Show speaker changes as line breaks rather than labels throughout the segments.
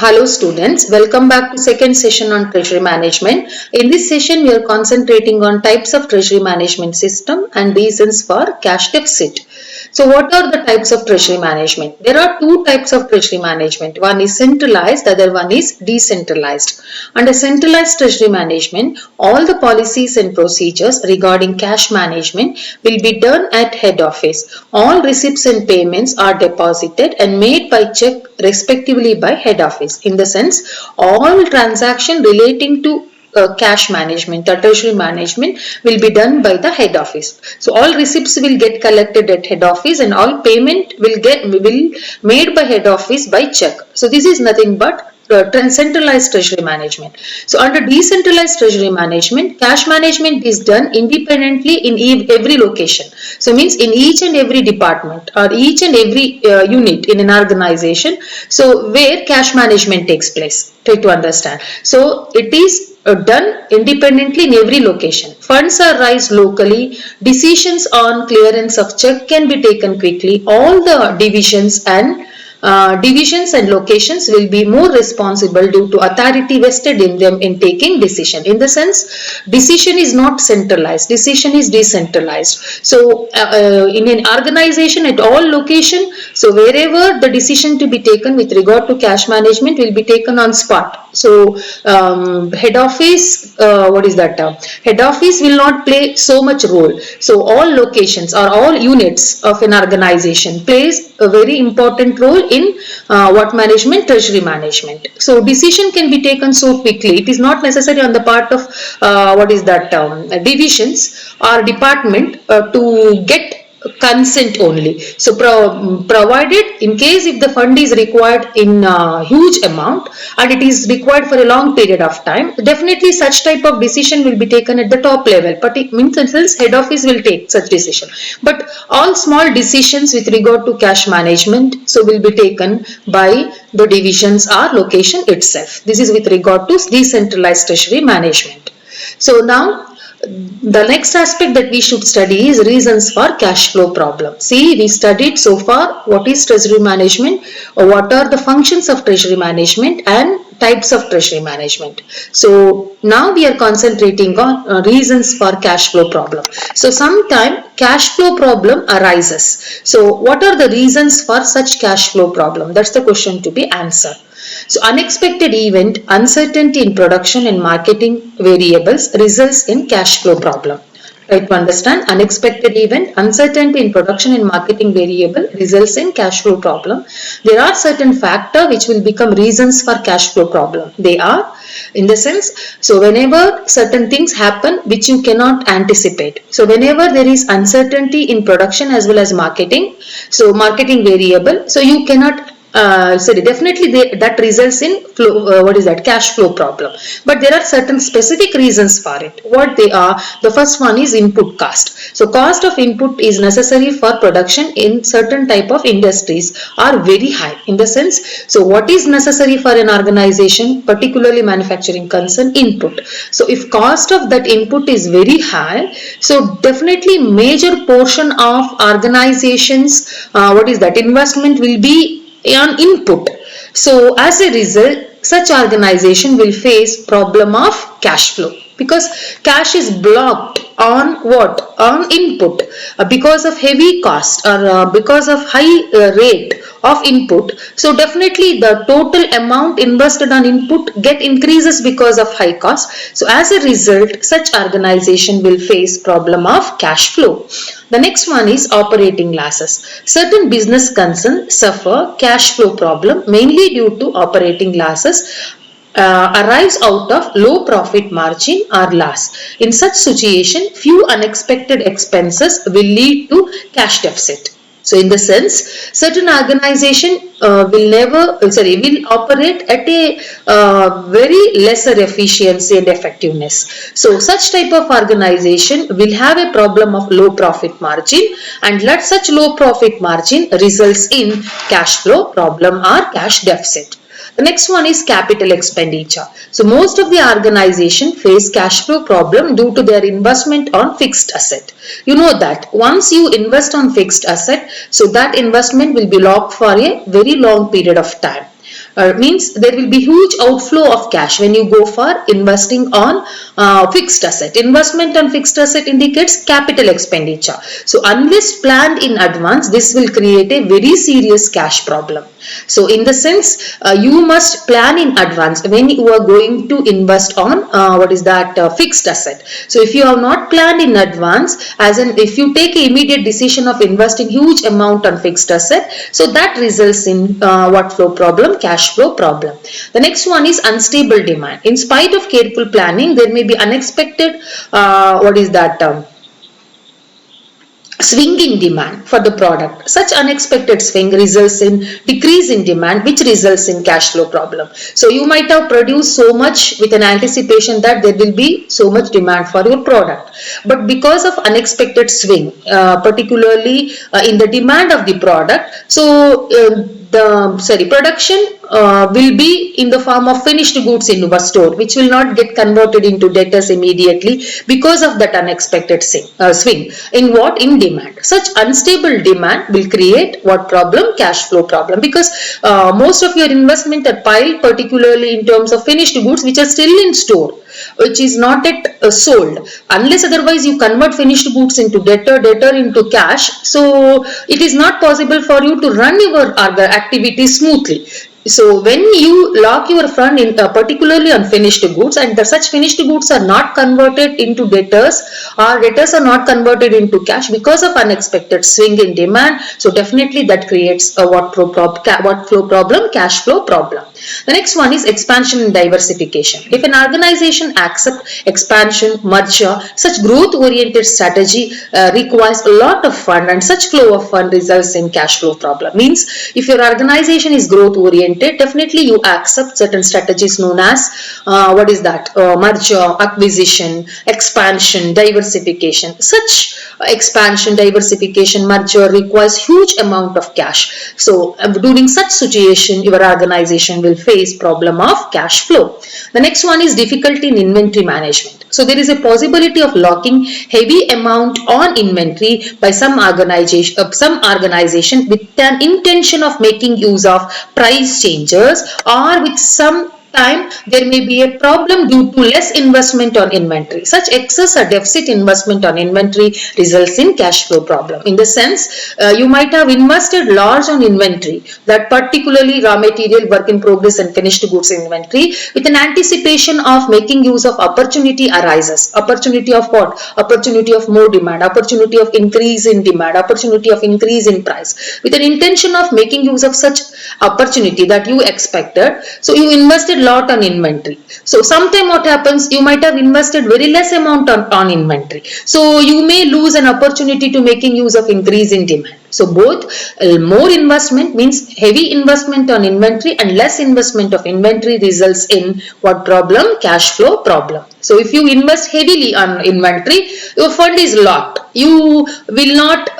Hello students, welcome back to second session on treasury management. In this session we are concentrating on types of treasury management system and reasons for cash deficit. So what are the types of treasury management? There are two types of treasury management. One is centralized, the other one is decentralized. Under centralized treasury management, all the policies and procedures regarding cash management will be done at head office. All receipts and payments are deposited and made by check respectively by head office. In the sense, all transaction relating to cash management or treasury management will be done by the head office. So all receipts will get collected at head office and all payment will made by head office by check. So this is nothing but centralized treasury management. So under decentralized treasury management, cash management is done independently in every location. So means in each and every department or each and every unit in an organization. So where cash management takes place. Try to understand. So it is done independently in every location. Funds are raised locally. Decisions on clearance of check can be taken quickly. All the divisions and locations will be more responsible due to authority vested in them in taking decision. In the sense, decision is not centralized, decision is decentralized. So in an organization at all location, so wherever the decision to be taken with regard to cash management will be taken on spot. So head office, head office will not play so much role. So all locations or all units of an organization plays a very important role in what management? Treasury management. So decision can be taken so quickly. It is not necessary on the part of divisions or department to get consent only. So provided in case if the fund is required in huge amount and it is required for a long period of time, definitely such type of decision will be taken at the top level. But it means head office will take such decision. But all small decisions with regard to cash management so will be taken by the divisions or location itself. This is with regard to decentralized treasury management. So now the next aspect that we should study is reasons for cash flow problem. See, we studied so far what is treasury management, or what are the functions of treasury management and types of treasury management. So now we are concentrating on reasons for cash flow problem. So sometime cash flow problem arises. So what are the reasons for such cash flow problem? That's the question to be answered. So unexpected event, uncertainty in production and marketing variables results in cash flow problem. Try to understand, unexpected event, uncertainty in production and marketing variable results in cash flow problem. There are certain factors which will become reasons for cash flow problem. They are in the sense, so whenever certain things happen which you cannot anticipate. So whenever there is uncertainty in production as well as marketing, so marketing variable, so you cannot definitely that results in cash flow problem. But there are certain specific reasons for it. What they are? The first one is input cost. So cost of input is necessary for production in certain type of industries are very high. In the sense, so what is necessary for an organization, particularly manufacturing concern? Input. So if cost of that input is very high, so definitely major portion of organizations investment will be on input. So as a result, such organization will face problem of cash flow because cash is blocked on what? On input because of heavy cost or because of high rate of input. So definitely the total amount invested on input get increases because of high cost. So as a result, such organization will face problem of cash flow. The next one is operating losses. Certain business concerns suffer cash flow problem mainly due to operating losses arise out of low profit margin or loss. In such situation, few unexpected expenses will lead to cash deficit. So in the sense, certain organization will operate at a very lesser efficiency and effectiveness. So such type of organization will have a problem of low profit margin, and such low profit margin results in cash flow problem or cash deficit. The next one is capital expenditure. So most of the organization face cash flow problem due to their investment on fixed asset. You know that once you invest on fixed asset, so that investment will be locked for a very long period of time. means there will be huge outflow of cash when you go for investing on fixed asset. Investment on fixed asset indicates capital expenditure. So unless planned in advance, this will create a very serious cash problem. So in the sense, you must plan in advance when you are going to invest on fixed asset. So if you have not planned in advance, as in if you take an immediate decision of investing huge amount on fixed asset, so that results in what flow problem? Cash flow problem. The next one is unstable demand. In spite of careful planning, there may be unexpected swing in demand for the product. Such unexpected swing results in decrease in demand, which results in cash flow problem. So you might have produced so much with an anticipation that there will be so much demand for your product, but because of unexpected swing, particularly in the demand of the product, so production will be in the form of finished goods in your store, which will not get converted into debtors immediately because of that unexpected swing in demand. Such unstable demand will create what problem? Cash flow problem, because most of your investment are piled, particularly in terms of finished goods which are still in store, which is not yet sold. Unless otherwise you convert finished goods into debtor into cash, so it is not possible for you to run your other activities smoothly. So when you lock your fund in particularly on finished goods, and such finished goods are not converted into debtors, or debtors are not converted into cash because of unexpected swing in demand, so definitely that creates a what flow problem? Cash flow problem. The next one is expansion and diversification. If an organization accepts expansion, merger, such growth oriented strategy requires a lot of fund, and such flow of fund results in cash flow problem. Means if your organization is growth oriented, definitely you accept certain strategies known as merger, acquisition, expansion, diversification. Such expansion, diversification, merger requires huge amount of cash. So during such situation, your organization will face problem of cash flow. The next one is difficulty in inventory management. So there is a possibility of locking heavy amount on inventory by some organization with an intention of making use of price changes, or with some time there may be a problem due to less investment on inventory. Such excess or deficit investment on inventory results in cash flow problem. In the sense, you might have invested large on inventory, that particularly raw material, work in progress and finished goods inventory, with an anticipation of making use of opportunity arises. Opportunity of what? Opportunity of more demand, opportunity of increase in demand, opportunity of increase in price, with an intention of making use of such opportunity that you expected. So you invested lot on inventory. So sometime what happens, you might have invested very less amount on inventory. So you may lose an opportunity to making use of increase in demand. So both more investment means heavy investment on inventory, and less investment of inventory results in what problem? Cash flow problem. So if you invest heavily on inventory, your fund is locked. You will not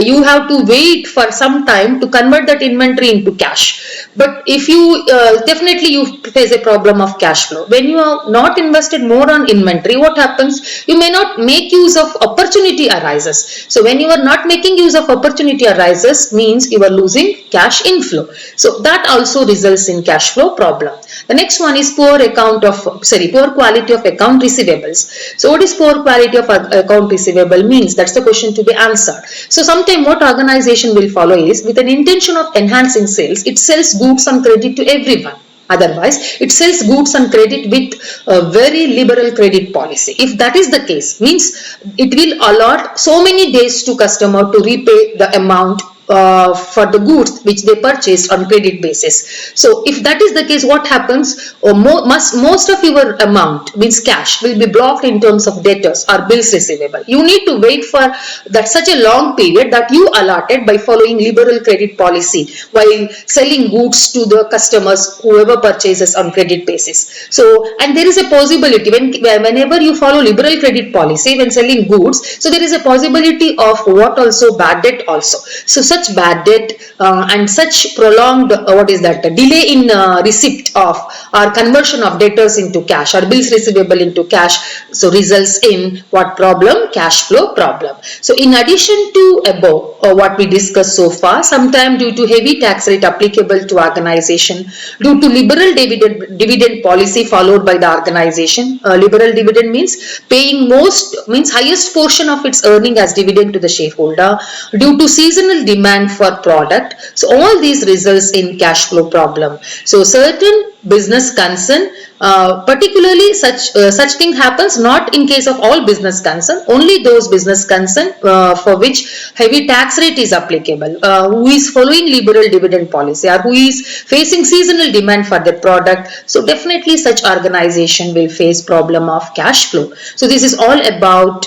you have to wait for some time to convert that inventory into cash. But if you definitely you face a problem of cash flow. When you are not invested more on inventory, what happens? You may not make use of opportunity arises. So when you are not making use of opportunity arises, means you are losing cash inflow. So that also results in cash flow problem. The next one is poor quality of account receivables. So what is poor quality of account receivable means? That's the question to be answered. So sometime what organization will follow is, with an intention of enhancing sales, it sells goods on credit to everyone. Otherwise, it sells goods on credit with a very liberal credit policy. If that is the case, means it will allot so many days to customer to repay the amount for the goods which they purchased on credit basis. So if that is the case, what happens? Most of your amount means cash will be blocked in terms of debtors or bills receivable. You need to wait for that such a long period that you allotted by following liberal credit policy while selling goods to the customers whoever purchases on credit basis. So, and there is a possibility whenever you follow liberal credit policy when selling goods, so there is a possibility of what also? Bad debt also. So such bad debt and such prolonged delay in receipt of or conversion of debtors into cash or bills receivable into cash, so results in what problem? Cash flow problem. So in addition to above what we discussed so far, sometime due to heavy tax rate applicable to organization, due to liberal dividend policy followed by the organization. Liberal dividend means paying highest portion of its earning as dividend to the shareholder, due to seasonal demand for product. So all these results in cash flow problem. So certain business concern, particularly such thing happens not in case of all business concern, only those business concern for which heavy tax rate is applicable, who is following liberal dividend policy or who is facing seasonal demand for their product. So definitely such organization will face problem of cash flow. So this is all about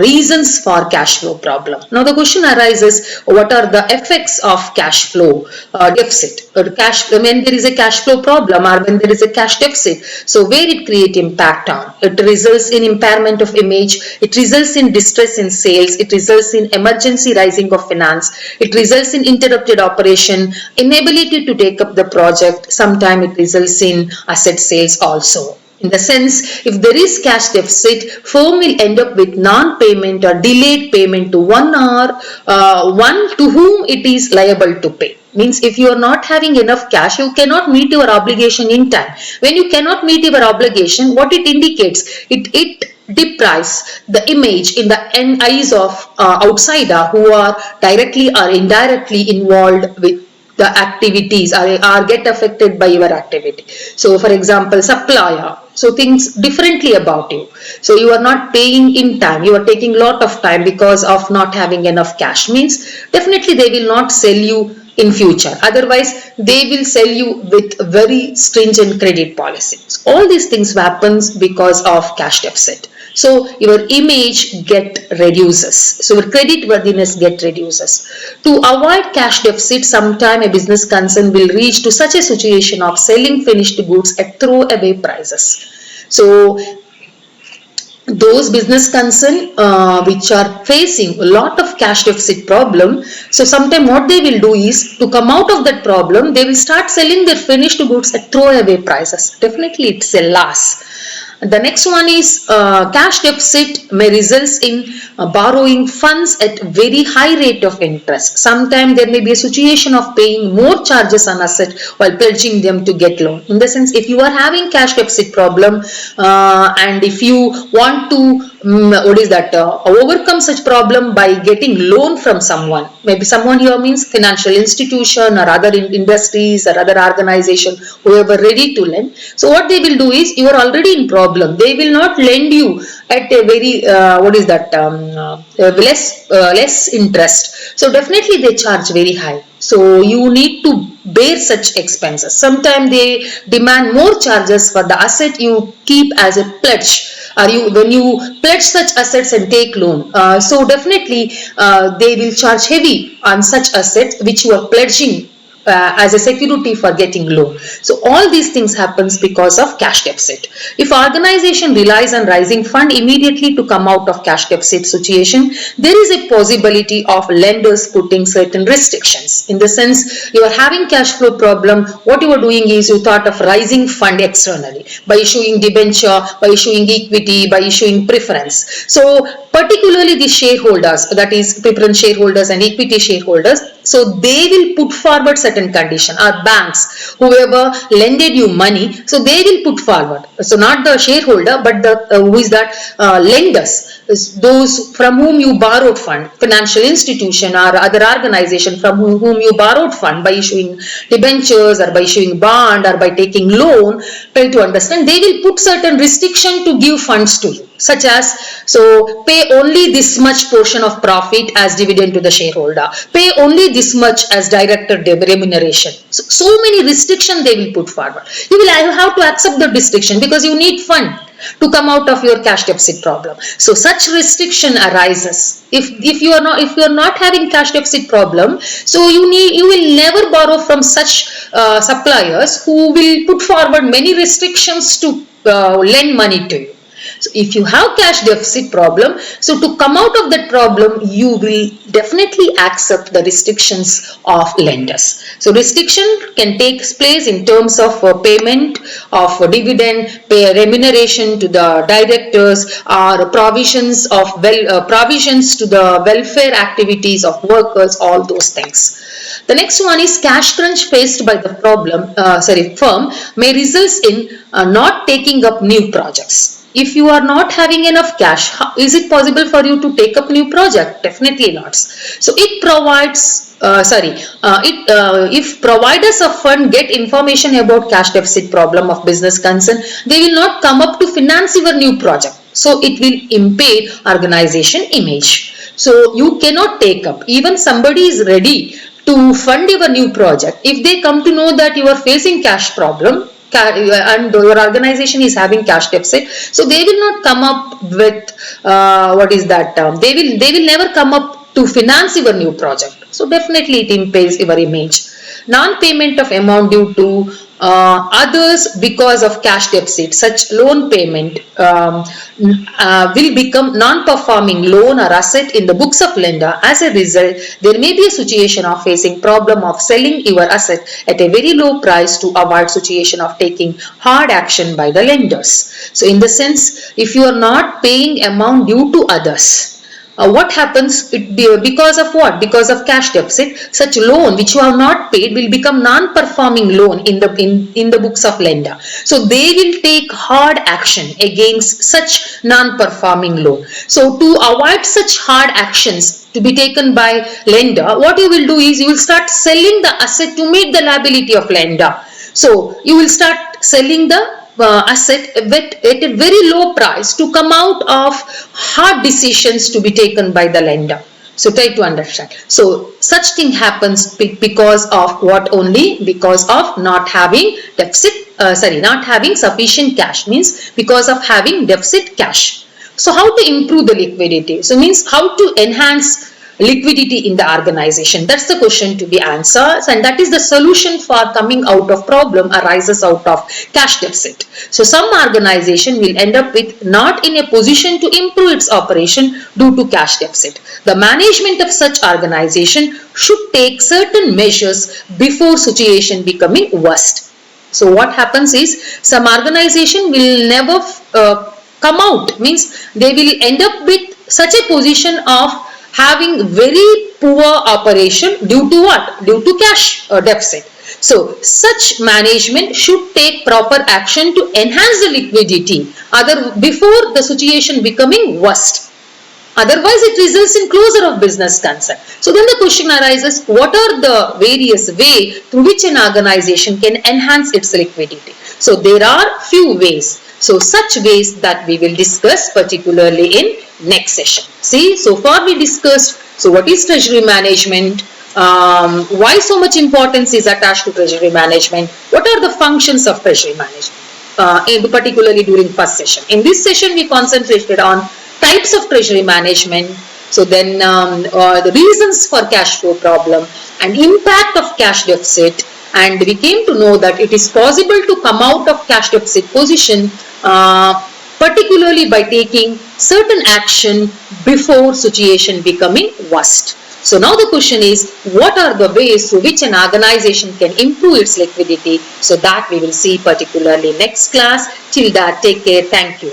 reasons for cash flow problem. Now the question arises, what are the effects of cash flow deficit or when there is a cash flow problem or when there is a cash deficit? So where it create impact on? It results in impairment of image, it results in distress in sales, it results in emergency rising of finance, it results in interrupted operation, inability to take up the project, sometimes it results in asset sales also. In the sense, if there is cash deficit, firm will end up with non-payment or delayed payment to one to whom it is liable to pay. Means if you are not having enough cash, you cannot meet your obligation in time. When you cannot meet your obligation, what it indicates? It deprives the image in the eyes of outsider who are directly or indirectly involved with the activities or get affected by your activity. So for example, supplier, so thinks differently about you. So you are not paying in time, you are taking lot of time because of not having enough cash. Means definitely they will not sell you in future. Otherwise, they will sell you with very stringent credit policies. All these things happens because of cash deficit. So your image get reduces. So your credit worthiness get reduces. To avoid cash deficit, sometime a business concern will reach to such a situation of selling finished goods at throwaway prices. So those business concern which are facing a lot of cash deficit problem, so sometime what they will do is to come out of that problem, they will start selling their finished goods at throwaway prices. Definitely it's a loss. The next one is cash deficit may result in borrowing funds at very high rate of interest. Sometimes there may be a situation of paying more charges on asset while pledging them to get loan. In the sense, if you are having cash deficit problem and if you want to overcome such problem by getting loan from someone, maybe someone here means financial institution or other industries or other organization, whoever ready to lend. So what they will do is, you are already in problem, they will not lend you at a very less interest. So definitely they charge very high. So you need to bear such expenses. Sometimes they demand more charges for the asset you keep as a pledge. When you pledge such assets and take loan, so definitely they will charge heavy on such assets which you are pledging as a security for getting loan. So all these things happens because of cash deficit. If organization relies on raising fund immediately to come out of cash deficit situation, there is a possibility of lenders putting certain restrictions. In the sense, you are having cash flow problem, what you are doing is you thought of raising fund externally by issuing debenture, by issuing equity, by issuing preference. So particularly the shareholders, that is preference shareholders and equity shareholders, so they will put forward certain condition, or banks, whoever lended you money, so they will put forward. So not the shareholder, but the lenders, those from whom you borrowed fund, financial institution or other organization from whom you borrowed fund by issuing debentures or by issuing bond or by taking loan. Try to understand, they will put certain restriction to give funds to you, such as, so pay only this much portion of profit as dividend to the shareholder, pay only this much as director remuneration. So many restrictions they will put forward. You will have to accept the restriction because you need fund to come out of your cash deficit problem. So such restriction arises. If you are not having cash deficit problem, so you will never borrow from such suppliers who will put forward many restrictions to lend money to you. So if you have cash deficit problem, so to come out of that problem, you will definitely accept the restrictions of lenders. So restriction can take place in terms of payment of dividend, remuneration to the directors, or provisions to the welfare activities of workers, all those things. The next one is cash crunch faced by the firm may result in not taking up new projects. If you are not having enough cash, is it possible for you to take up new project? Definitely not. So it provides, if providers of fund get information about cash deficit problem of business concern, they will not come up to finance your new project. So it will impair organization image. So you cannot take up, even somebody is ready to fund your new project. If they come to know that you are facing cash problem, and your organization is having cash deficit, so they will not come up with they will never come up to finance your new project. So definitely it impairs your image. Non-payment of amount due to others because of cash deficit, such loan payment will become non-performing loan or asset in the books of lender. As a result, there may be a situation of facing problem of selling your asset at a very low price to avoid situation of taking hard action by the lenders. So in the sense, if you are not paying amount due to others, what happens? Because of what? Because of cash deficit, such loan which you have not paid will become non-performing loan in the books of lender. So they will take hard action against such non-performing loan. So to avoid such hard actions to be taken by lender, what you will do is you will start selling the asset to meet the liability of lender. So you will start selling the asset at a very low price to come out of hard decisions to be taken by the lender. So try to understand. So such thing happens because of what only? Because of not having not having sufficient cash, means because of having deficit cash. So how to improve the liquidity? So means how to enhance liquidity in the organization. That's the question to be answered, and that is the solution for coming out of problem arises out of cash deficit. So some organization will end up with not in a position to improve its operation due to cash deficit. The management of such organization should take certain measures before situation becoming worst. So what happens is some organization will never come out, means they will end up with such a position of having very poor operation due to what? Due to cash deficit. So such management should take proper action to enhance the liquidity before the situation becoming worst. Otherwise, it results in closure of business concern. So then the question arises, what are the various ways through which an organization can enhance its liquidity? So there are few ways. So such ways that we will discuss particularly in next session. See, so far we discussed, so what is treasury management? Why so much importance is attached to treasury management? What are the functions of treasury management? Particularly during first session. In this session, we concentrated on types of treasury management. So then the reasons for cash flow problem and impact of cash deficit. And we came to know that it is possible to come out of cash deficit position particularly by taking certain action before situation becoming worst. So now the question is, what are the ways through which an organization can improve its liquidity? So that we will see particularly next class. Till that, take care. Thank you.